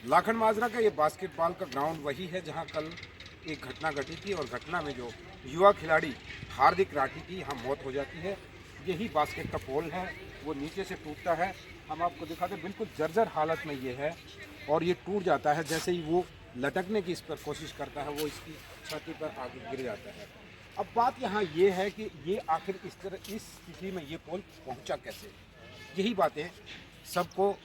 लाखन माजरा का ये बास्केटबॉल का ग्राउंड वही है जहां कल एक घटना घटी थी और घटना में जो युवा खिलाड़ी हार्दिक राठी की यहाँ मौत हो जाती है। यही बास्केट का पोल है, वो नीचे से टूटता है। हम आपको दिखाते हैं, बिल्कुल जर्जर हालत में ये है और ये टूट जाता है। जैसे ही वो लटकने की इस पर कोशिश करता है, वो इसकी छाती पर आगे गिर जाता है। अब बात यहाँ ये है कि ये आखिर इस स्थिति में ये पोल पहुँचा कैसे। यही बातें सबको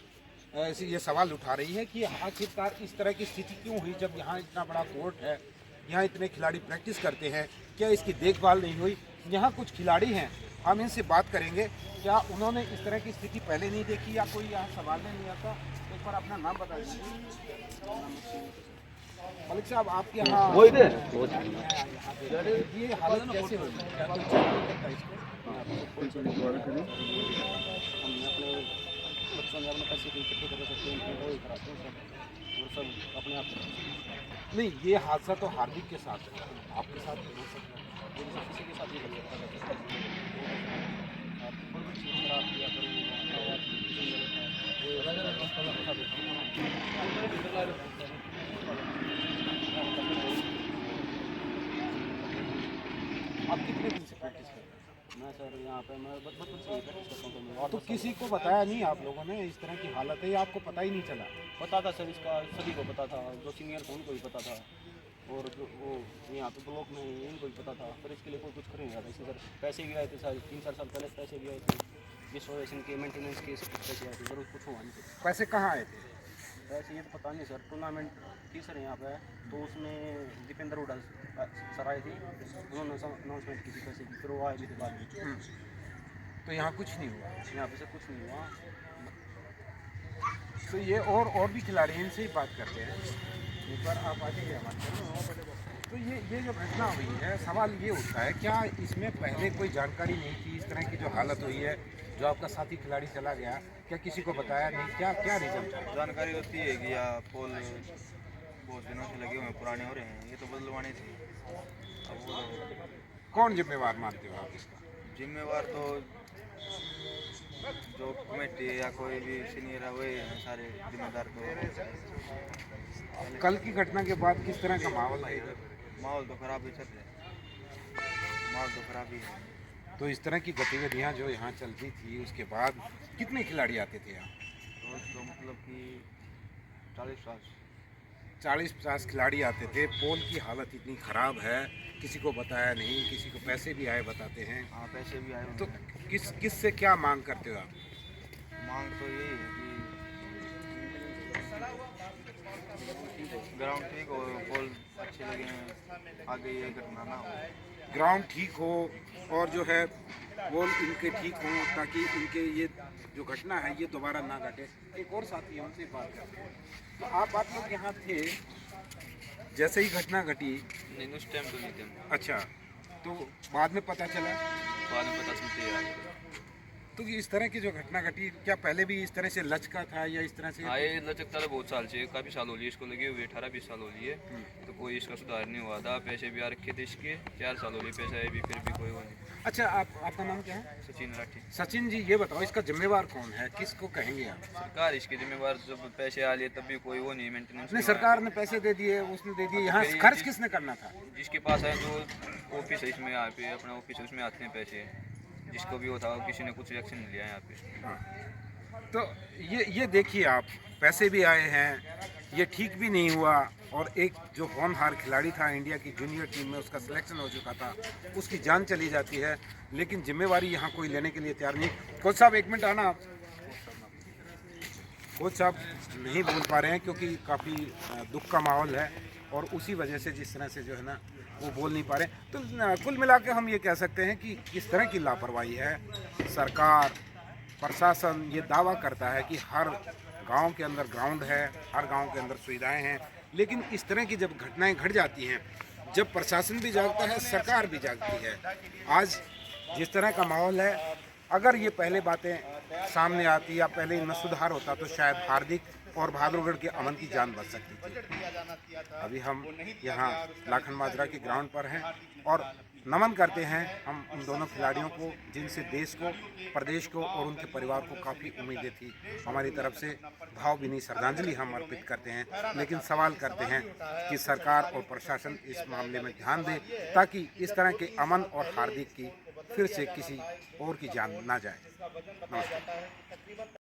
ऐसे ये सवाल उठा रही है कि आखिरकार इस तरह की स्थिति क्यों हुई, जब यहाँ इतना बड़ा कोर्ट है, यहाँ इतने खिलाड़ी प्रैक्टिस करते हैं, क्या इसकी देखभाल नहीं हुई। यहाँ कुछ खिलाड़ी हैं, हम इनसे बात करेंगे, क्या उन्होंने इस तरह की स्थिति पहले नहीं देखी या कोई यहाँ संभालने नहीं आता। एक बार अपना नाम बता दीजिए। मलिक साहब, आपके यहाँ ये हालत कैसे हुई, क्या कोई चेक नहीं करता इसको? बच्चों ने अपने पैसे को इकट्ठे कर सकते हैं, वो ही कराते हैं सब, और सब अपने आप। नहीं, ये हादसा तो हार्दिक के साथ है, आपके साथ भी हो सकता है, ये किसी के साथ भी हो सकता है। आप कोई भी चीज़ खराब किया करो, आप कितने दिन से प्रैक्टिस करते हैं? मैं सर यहाँ पे मैं बचपन से ही प्रैक्टिस करता हूँ। तो किसी को बताया नहीं आप लोगों ने इस तरह की हालत है, या आपको पता ही नहीं चला? पता था सर, इसका सभी को पता था, जो सीनियर थे उनको भी पता था, और जो वो यहाँ पे ब्लॉक में इनको भी पता था, पर इसके लिए कोई कुछ कर नहीं रहा था। इससे सर पैसे भी आए थे सर, 3-4 साल पहले पैसे भी आए थे, डिस्ट्रोवेशन के मेंटेनेंस के सब पैसे आए थे, जरूर कुछ हुआ नहीं सर। पैसे कहाँ आए थे? पैसे ये तो पता नहीं सर, टूर्नामेंट थी सर यहाँ पे, तो उसमें दीपेंद्र हुडा सर आए थे, उन्होंने अनाउंसमेंट की थी पैसे की, फिर वो आए भी थे बाद में। तो यहाँ कुछ नहीं हुआ? यहाँ पे सर कुछ नहीं हुआ। तो ये और भी खिलाड़ी, इनसे ही बात करते हैं। एक बार आप आ जाइए हमारे। तो ये जो घटना हुई है, सवाल ये उठता है, क्या इसमें पहले कोई जानकारी नहीं थी? इस तरह की जो हालत हुई है, जो आपका साथी खिलाड़ी चला गया, क्या किसी को बताया नहीं? क्या क्या रीज़न था? जानकारी होती है कि यह पोल बहुत दिनों से लगे हुए हैं, पुराने हो रहे हैं, ये तो बदलवाने थे। अब वो कौन जिम्मेवार मानते हो आप इसका? जिम्मेवार तो जो कमेटी है या कोई भी सीनियर है, वही हैं सारे जिम्मेदार। तो कल की घटना के बाद किस तरह का माहौल है इधर? माहौल तो ख़राब ही चल रहा है, माहौल तो ख़राब ही है। तो इस तरह की गतिविधियाँ जो यहाँ चलती थी, उसके बाद कितने खिलाड़ी आते थे यहाँ? रोज़ तो मतलब कि 40-50 40-50 खिलाड़ी आते थे। पोल की हालत इतनी ख़राब है, किसी को बताया नहीं, किसी को पैसे भी आए बताते हैं। हाँ, पैसे भी आए तो उन्होंने। किस से क्या मांग करते हो आप? मांग तो यही है कि ग्राउंड ठीक हो, पोल अच्छे लगे हैं, आगे ये घटना ना हो। ग्राउंड ठीक हो और जो है वो इनके ठीक हो, ताकि इनके ये जो घटना है ये दोबारा ना घटे। एक और साथी है, उनसे बात करते हैं। तो आप लोग यहाँ थे जैसे ही घटना घटी? नहीं, उस टाइम तो नहीं थे हम। अच्छा, तो बाद में पता चला? बाद में पता चलते ही आ गए। तो इस तरह की जो घटना घटी, क्या पहले भी इस तरह से लचका था या इस तरह से? हाँ, ये लचकता था बहुत साल से, काफ़ी साल हो लिए इसको लगे हुए, 18-20 साल हो लिए, तो कोई इसका सुधार नहीं हुआ था। पैसे भी आ रखे थे इसके, 4 साल हो लिए पैसे आए भी, फिर भी कोई वो नहीं। अच्छा, आपका नाम क्या है? सचिन राठी। सचिन जी, ये बताओ, इसका जिम्मेवार कौन है, किसको कहेंगे आप? सरकार इसके जिम्मेवार, जब पैसे आ लिए तब भी कोई वो नहीं, मेंटेनेंस नहीं, सरकार ने पैसे दे दिए, उसने दे दिए, यहाँ खर्च किसने करना था? जिसके पास है, जो ऑफिस है इसमें, यहाँ पे अपना ऑफिस है, उसमें आते हैं पैसे, जिसको भी होता, किसी ने कुछ एक्शन नहीं लिया यहाँ पे। हाँ। तो ये देखिए आप, पैसे भी आए हैं, ये ठीक भी नहीं हुआ, और एक जो होनहार खिलाड़ी था इंडिया की जूनियर टीम में, उसका सिलेक्शन हो चुका था, उसकी जान चली जाती है, लेकिन जिम्मेवारी यहाँ कोई लेने के लिए तैयार नहीं। कोच साहब, एक मिनट आना आप। कोच साहब नहीं बोल पा रहे हैं क्योंकि काफ़ी दुख का माहौल है, और उसी वजह से जिस तरह से जो है ना, वो बोल नहीं पा रहे। तो कुल मिला के हम ये कह सकते हैं कि किस तरह की लापरवाही है। सरकार, प्रशासन ये दावा करता है कि हर गांव के अंदर ग्राउंड है, हर गांव के अंदर सुविधाएं हैं, लेकिन इस तरह की जब घटनाएं घट जाती हैं, जब प्रशासन भी जागता है, सरकार भी जागती है। आज जिस तरह का माहौल है, अगर ये पहले बातें सामने आती या पहले इनमें सुधार होता, तो शायद हार्दिक और बहादुरगढ़ के अमन की जान बच सकती थी। अभी हम यहाँ लाखन माजरा के ग्राउंड पर हैं, और नमन करते हैं हम उन दोनों खिलाड़ियों को, जिनसे देश को, प्रदेश को और उनके परिवार को काफ़ी उम्मीदें थी। हमारी तरफ से भावभीनी श्रद्धांजलि हम अर्पित करते हैं, लेकिन सवाल करते हैं कि सरकार और प्रशासन इस मामले में ध्यान दे, ताकि इस तरह के अमन और हार्दिक की फिर से किसी और की जान ना जाए। नमस्कार।